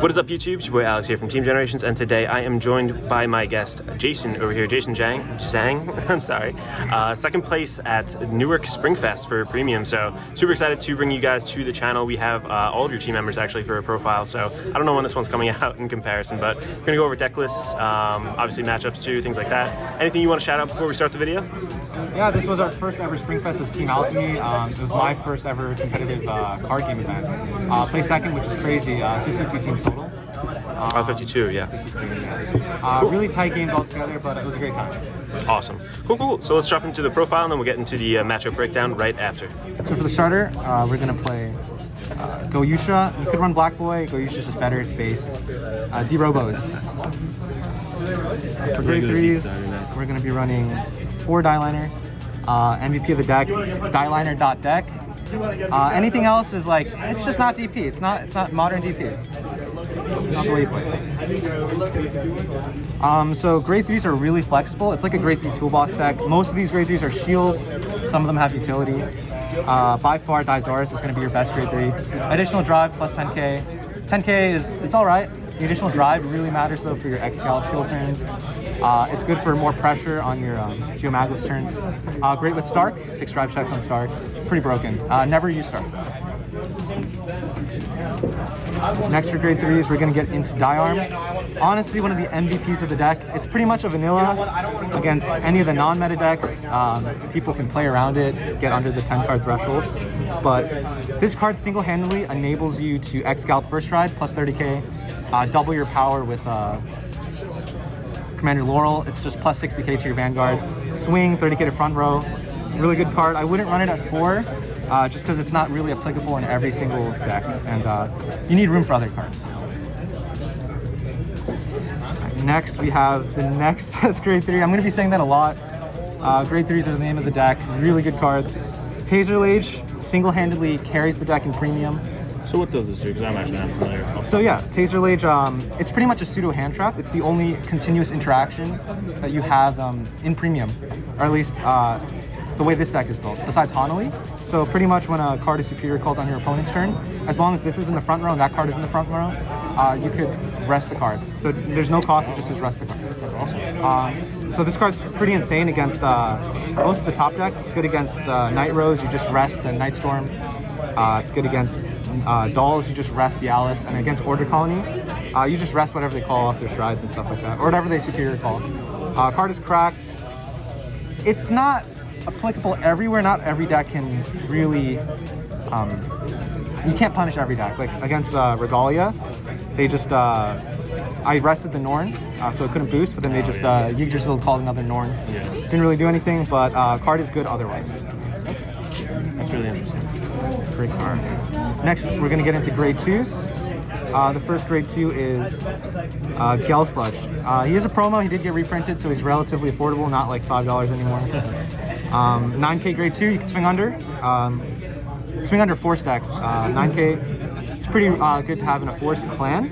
What is up, YouTube? It's your boy Alex here from Team Generations, and today I am joined by my guest Jason over here, Jason Zhang. I'm sorry. Second place at Newark Springfest for Premium. So super excited to bring you guys to the channel. We have all of your team members actually for a profile. So I don't know when this one's coming out in comparison, but we're gonna go over deck lists, obviously matchups too, things like that. Anything you want to shout out before we start the video? Yeah, this was our first ever SpringFest as Team Alchemy. It was my first ever competitive card game event. Placed second, which is crazy. 52 teams total. 52, yeah. 52, yeah. Cool. Really tight games altogether, but it was a great time. Awesome. Cool. So let's drop into the profile, and then we'll get into the matchup breakdown right after. So for the starter, we're going to play Go Yusha. You could run Black Boy. Go Yusha's just better. It's based. D-Robos. For grade 3s, we're going to be running 4 Die-Liner. MVP of the deck, it's Die-Liner.deck. Anything else is like, it's just not DP. It's not modern DP. Not the way you play it. So grade 3s are really flexible. It's like a grade 3 toolbox deck. Most of these grade 3s are shield. Some of them have utility. By far, Dizaurus is going to be your best grade 3. Additional drive plus 10k. 10k it's all right. The additional drive really matters though for your Excalibur field turns. It's good for more pressure on your Geomagus turns. Great with Stark, 6 drive checks on Stark. Pretty broken. Never use Stark. Next for grade 3s, we're going to get into Diarm. Honestly, one of the MVPs of the deck. It's pretty much a vanilla against any of the non-meta decks. People can play around it, get under the 10 card threshold. But this card single-handedly enables you to Excalibur first ride plus 30k, double your power with Commander Laurel. It's just plus 60k to your Vanguard. Swing, 30k to front row. Really good card. I wouldn't run it at 4, just because it's not really applicable in every single deck, and you need room for other cards. Next, we have the next best grade 3. I'm going to be saying that a lot. Grade 3s are the name of the deck. Really good cards. Taser Lage single-handedly carries the deck in Premium. So what does this do? Because I'm actually not familiar. So yeah, Taser Lage, it's pretty much a pseudo hand trap. It's the only continuous interaction that you have in Premium, or at least the way this deck is built, besides Hanali. So pretty much when a card is superior called on your opponent's turn, as long as this is in the front row and that card is in the front row, you could rest the card. So there's no cost, it just says rest the card. That's awesome. So this card's pretty insane against most of the top decks. It's good against Night Rose, you just rest the Night Storm. It's good against Dolls, you just rest the Alice. And against Order Colony, you just rest whatever they call off their strides and stuff like that, or whatever they superior call. Card is cracked. It's not applicable everywhere. Not every deck can really, you can't punish every deck. Like against Regalia, they just, I rested the Norn, so it couldn't boost, but then they just, you just called another Norn. Yeah. Didn't really do anything, but card is good otherwise. That's really interesting. Great card. Next, we're gonna get into grade 2s. The first grade 2 is Gel Sludge. He is a promo, he did get reprinted, so he's relatively affordable, not like $5 anymore. 9k grade 2, you can swing under. Swing under 4 stacks. 9k, it's pretty good to have in a Force clan.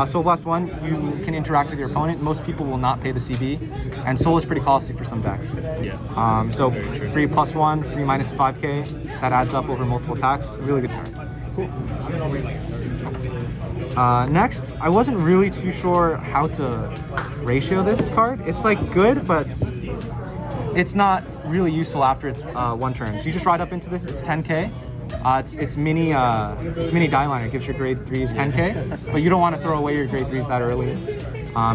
Soul Blast 1, you can interact with your opponent. Most people will not pay the CB, and Soul is pretty costly for some decks. Yeah. So free +1, free -5k, that adds up over multiple attacks. Really good card. Cool. Next, I wasn't really too sure how to ratio this card. It's like good, but it's not really useful after it's 1 turn. So you just ride up into this, it's 10k. It's mini Die-Liner, it gives your grade 3s 10k, but you don't want to throw away your grade 3s that early.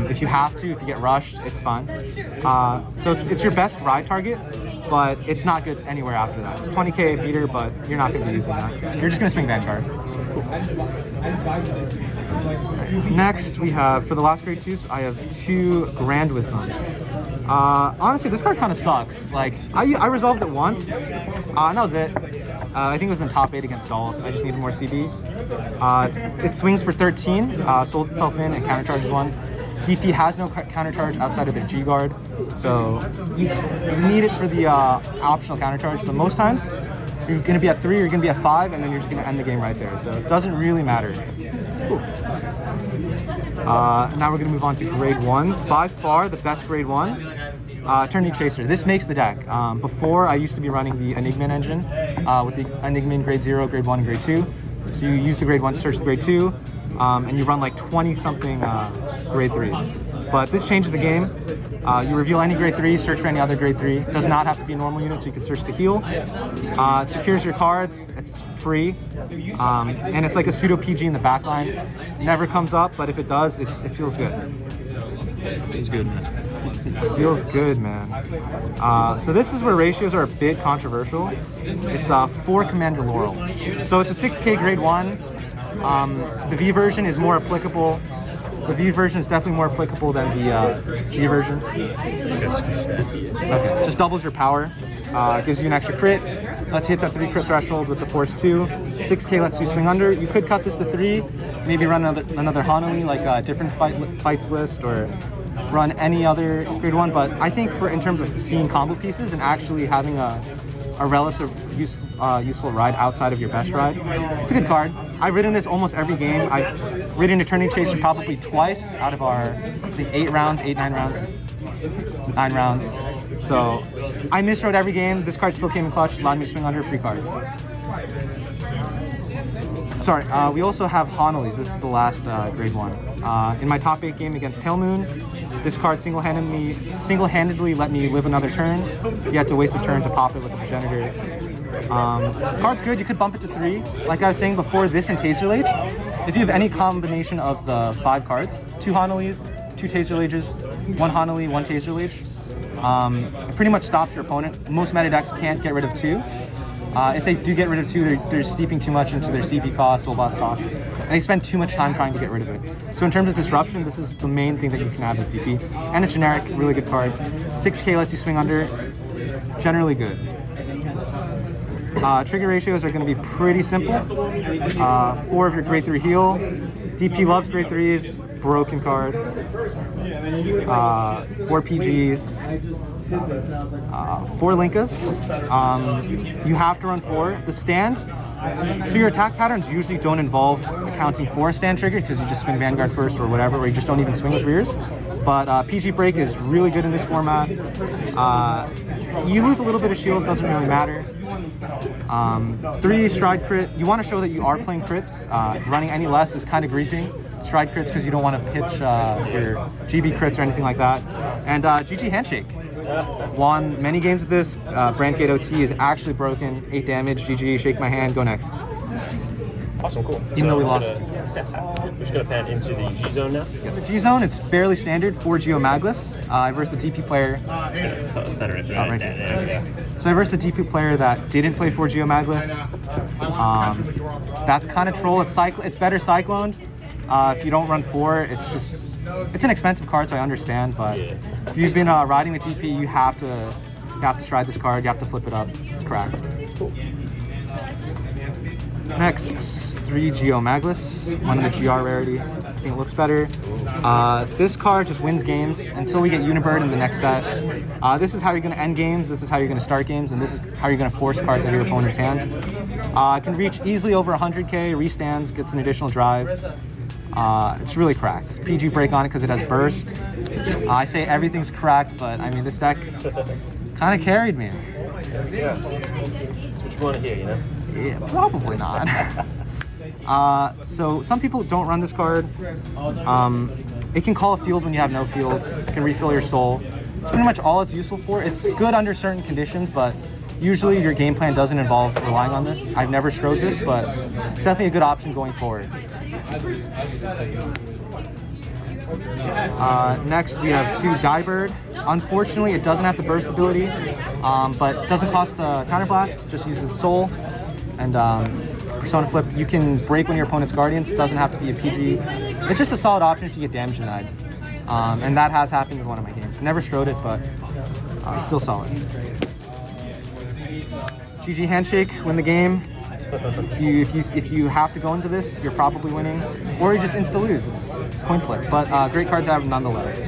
If you have to, if you get rushed, it's fine. So it's your best ride target, but it's not good anywhere after that. It's 20k beater, but you're not going to be using that. You're just going to swing Vanguard. Next, we have, for the last grade 2s, I have 2 Grand Wisdom. Honestly, this card kind of sucks. Like, I resolved it once, and that was it. I think it was in top 8 against Dolls. I just needed more CB. It swings for 13, sold itself in, and countercharges 1. DP has no countercharge outside of the G guard, so you need it for the optional countercharge, but most times you're going to be at 3, you're going to be at 5, and then you're just going to end the game right there, so it doesn't really matter. Cool. Now we're going to move on to grade 1s. By far the best grade 1, Eternity Chaser. This makes the deck. Before, I used to be running the Enigman engine with the Enigman grade 0, grade 1, and grade 2. So you use the grade 1 to search the grade 2, and you run like 20-something grade 3s. But this changes the game. You reveal any grade 3, search for any other grade 3. It does not have to be a normal unit, so you can search the heal. It secures your cards. It's free. And it's like a pseudo PG in the backline. It never comes up, but if it does, it feels good. Feels good, man. It feels good, man. So this is where ratios are a bit controversial. It's 4 Commander Laurel. So it's a 6K grade 1. The V version is more applicable. The V version is definitely more applicable than the G version. Okay, just doubles your power. Gives you an extra crit. Let's hit that 3 crit threshold with the Force 2. 6K lets you swing under. You could cut this to 3, maybe run another Hanali, like a different fights list, or run any other grade 1. But I think in terms of seeing combo pieces and actually having a relative useful ride outside of your best ride, it's a good card. I've ridden this almost every game. I've ridden Eternity Chaser probably twice out of our, I think, 9 rounds. So I misrode every game. This card still came in clutch, allowed me to swing under, free card. Sorry, we also have Hanalis. This is the last grade 1. In my top 8 game against Pale Moon, this card single-handedly let me live another turn. You had to waste a turn to pop it with a Progenitor. Card's good. You could bump it to 3. Like I was saying before, this and Taser Lage. If you have any combination of the 5 cards, 2 Hanalis, 2 Taser Lages, 1 Hanali, 1 Taser Lage, it pretty much stops your opponent. Most meta decks can't get rid of 2. If they do get rid of 2, they're steeping too much into their CP cost, soul boss cost, and they spend too much time trying to get rid of it. So in terms of disruption, this is the main thing that you can have as DP. And it's generic, really good card. 6K lets you swing under, generally good. Trigger ratios are going to be pretty simple. 4 of your grade 3 heal. DP loves grade 3s, broken card. 4 PGs. 4 Linkas. You have to run 4. The stand, so your attack patterns usually don't involve accounting for a stand trigger because you just swing Vanguard first or whatever, or you just don't even swing with rears. But PG break is really good in this format. You lose a little bit of shield, doesn't really matter. 3 stride crit. You want to show that you are playing crits. Running any less is kind of griefing. Stride crits because you don't want to pitch your GB crits or anything like that. And GG Handshake. Won many games with this. Brandgate OT is actually broken. 8 damage. GG. Shake my hand. Go next. Awesome, cool. Even though we lost. We're just gonna pan into the G zone now. Yes, the G zone. It's fairly standard. 4 Geo Magless. I versed the DP player. Center it Right there. there. So I versed the DP player that didn't play 4 Geo Magless. That's kind of troll. It's better cycloned. If you don't run 4, it's an expensive card, so I understand. But if you've been riding with DP, you have to try this card. You have to flip it up. It's cracked. Cool. Next, 3 Geo Magless, 1 in the GR rarity. I think it looks better. This card just wins games until we get Unibird in the next set. This is how you're going to end games, this is how you're going to start games, and this is how you're going to force cards out of your opponent's hand. It can reach easily over 100k, restands, gets an additional drive. It's really cracked. PG break on it because it has burst. I say everything's cracked, but I mean, this deck kind of carried me. Yeah. That's what you want to hear, you know? Yeah, probably not. So some people don't run this card. It can call a field when you have no fields. It can refill your soul. It's pretty much all it's useful for. It's good under certain conditions, but usually your game plan doesn't involve relying on this. I've never strode this, but it's definitely a good option going forward. Next, we have 2 Diebird. Unfortunately, it doesn't have the burst ability, but it doesn't cost a counterblast. Just uses soul and Persona Flip. You can break one of your opponent's guardians. It doesn't have to be a PG. It's just a solid option if you get damage denied, and that has happened in one of my games. Never strode it, but still solid. GG Handshake, win the game. If you have to go into this, you're probably winning, or you just insta lose. It's coin flip, but great card to have nonetheless.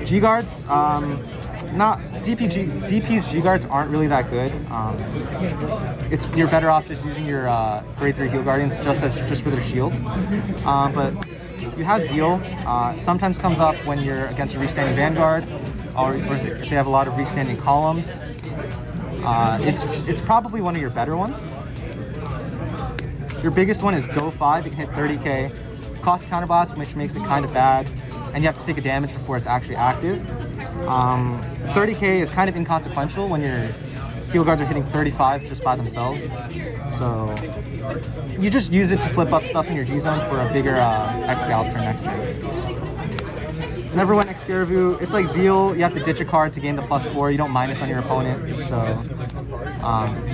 G guards, not DP's G guards aren't really that good. You're better off just using your grade 3 heal guardians just for their shields. But you have Zeal. Sometimes comes up when you're against a restanding Vanguard, or if they have a lot of restanding columns. It's probably one of your better ones. Your biggest one is Go 5. It can hit 30k. Cost counterblast, which makes it kind of bad, and you have to take a damage before it's actually active. 30k is kind of inconsequential when your heal guards are hitting 35 just by themselves. So you just use it to flip up stuff in your G zone for a bigger Excalibur turn next turn. Never went Excalibur. It's like Zeal. You have to ditch a card to gain the +4. You don't minus on your opponent. So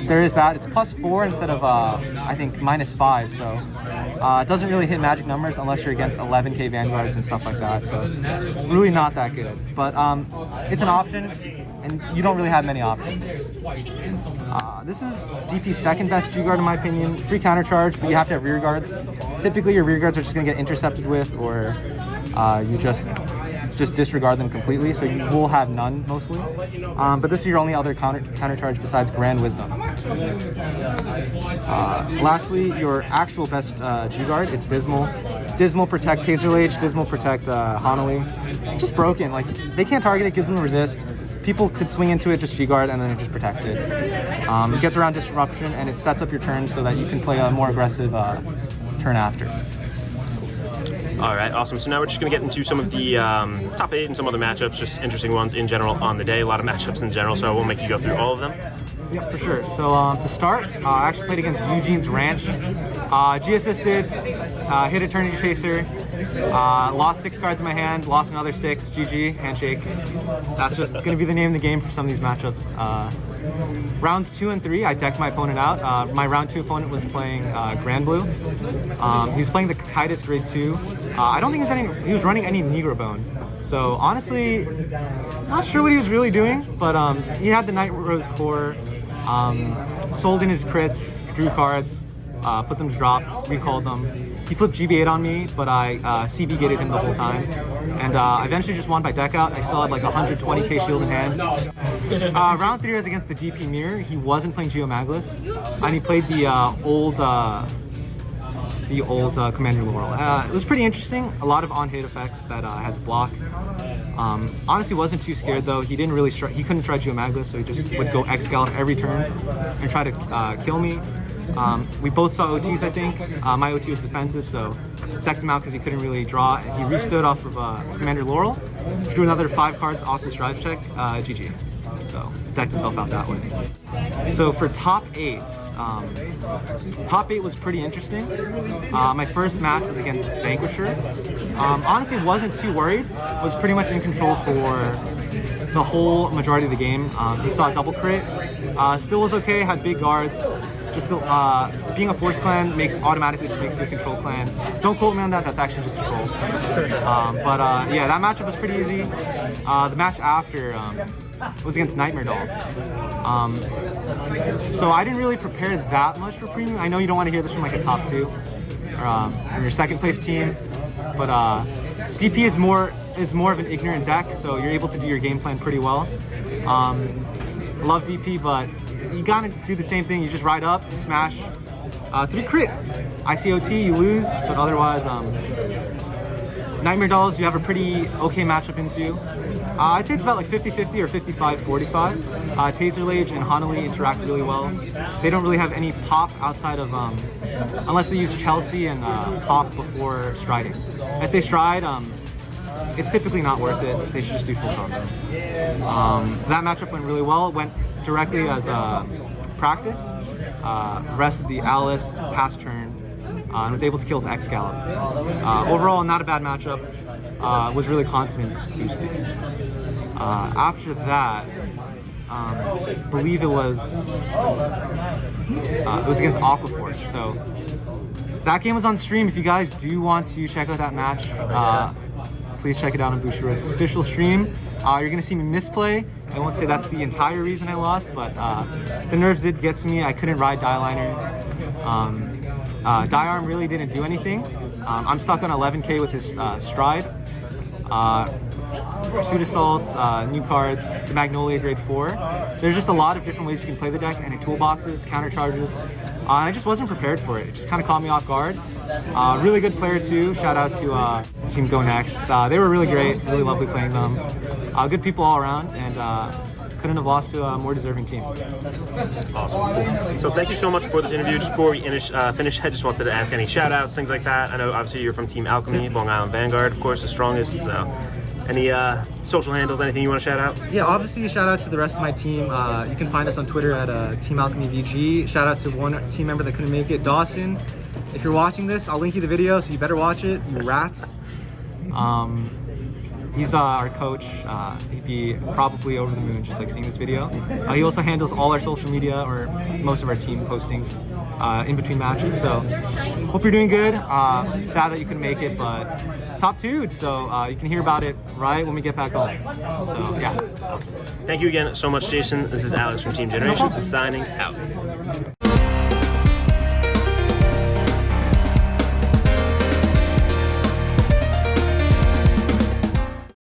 there is that. It's +4 instead of I think -5. So it doesn't really hit magic numbers unless you're against 11k Vanguards and stuff like that. So really not that good. But it's an option, and you don't really have many options. This is DP's second best G guard in my opinion. Free counter charge, but you have to have rear guards. Typically your rear guards are just gonna get intercepted with, or you just disregard them completely, so you will have none mostly. But this is your only other counter charge besides Grand Wisdom. Lastly, your actual best G guard, it's Dismal. Dismal protect Taser Lage, Dismal protect Hanali. Just broken, like they can't target it, gives them the resist. People could swing into it, just G guard, and then it just protects it. It gets around disruption, and it sets up your turn so that you can play a more aggressive turn after. All right, awesome. So now we're just going to get into some of the top 8 and some other matchups, just interesting ones in general on the day. A lot of matchups in general, so I won't make you go through all of them. Yeah, for sure. So to start, I actually played against Eugene's Ranch. G assisted, hit Eternity Chaser, lost 6 cards in my hand, lost another 6, GG, handshake. That's just going to be the name of the game for some of these matchups. Rounds 2 and 3, I decked my opponent out. My round 2 opponent was playing Grand Blue. He was playing the Kaitis Grade 2. I don't think he was running any Negro Bone. So honestly, not sure what he was really doing, but he had the Night Rose Core, sold in his crits, drew cards, put them to drop, recalled them. He flipped GB8 on me, but I CB gated him the whole time. And I eventually just won by deck out. I still had like 120k shield in hand. Round 3 was against the DP Mirror. He wasn't playing Geomaglis, and he played the old Commander Laurel. It was pretty interesting. A lot of on-hit effects that I had to block. Honestly, wasn't too scared though. He didn't really he couldn't try Geomaglis, so he just would go Excalibur every turn and try to kill me. We both saw OTs, I think. My OT was defensive, so decked him out because he couldn't really draw. He restood off of Commander Laurel, drew another 5 cards off his drive check, GG. So decked himself out that way. So for top 8, top 8 was pretty interesting. My first match was against Vanquisher. Honestly, wasn't too worried. Was pretty much in control for the whole majority of the game. He saw a double crit. Still was okay, had big guards. Just being a Force clan automatically just makes you a control clan. Don't quote me on that, that's actually just a troll. Yeah, that matchup was pretty easy. The match after was against Nightmare Dolls. So I didn't really prepare that much for Premium. I know you don't want to hear this from like a top 2 or your second place team, but DP is more of an ignorant deck, so you're able to do your game plan pretty well. Love DP, but you gotta do the same thing. You just ride up, smash, 3 crit. ICOT, you lose, but otherwise, Nightmare Dolls, you have a pretty okay matchup into. I'd say it's about like 50-50 or 55-45. Taser Lage and Hanali interact really well. They don't really have any pop outside of, unless they use Chelsea and pop before striding. If they stride, it's typically not worth it. They should just do full combo. That matchup went really well. It went directly as practiced. Rested the Alice past turn and was able to kill the Excalibur. Overall, not a bad matchup. Was really confidence boosting. After that, I believe it was against Aquaforce. So that game was on stream. If you guys do want to check out that match, please check it out on Bushiroad's official stream. You're gonna see me misplay. I won't say that's the entire reason I lost, but the nerves did get to me. I couldn't ride Dieliner. Diarm really didn't do anything. I'm stuck on 11k with his stride. Pursuit Assaults, new cards, the Magnolia Grade 4. There's just a lot of different ways you can play the deck, and toolboxes, counter charges. And I just wasn't prepared for it. It just kind of caught me off guard. Really good player too. Shout out to Team Go Next. They were really great, really lovely playing them. Good people all around, and couldn't have lost to a more deserving team. Awesome. So thank you so much for this interview. Just before we finish, I just wanted to ask any shout outs, things like that. I know obviously you're from Team Alchemy, Long Island Vanguard, of course, the strongest. So any social handles, anything you want to shout out? Yeah, obviously shout out to the rest of my team. You can find us on Twitter at Team Alchemy VG. Shout out to one team member that couldn't make it, Dawson. If you're watching this, I'll link you the video, so you better watch it, you rats. He's our coach. He'd be probably over the moon just like seeing this video. He also handles all our social media, or most of our team postings in between matches. So hope you're doing good. Sad that you couldn't make it, but top 2, so you can hear about it right when we get back home. So yeah. Thank you again so much, Jason. This is Alex from Team Generations, signing out.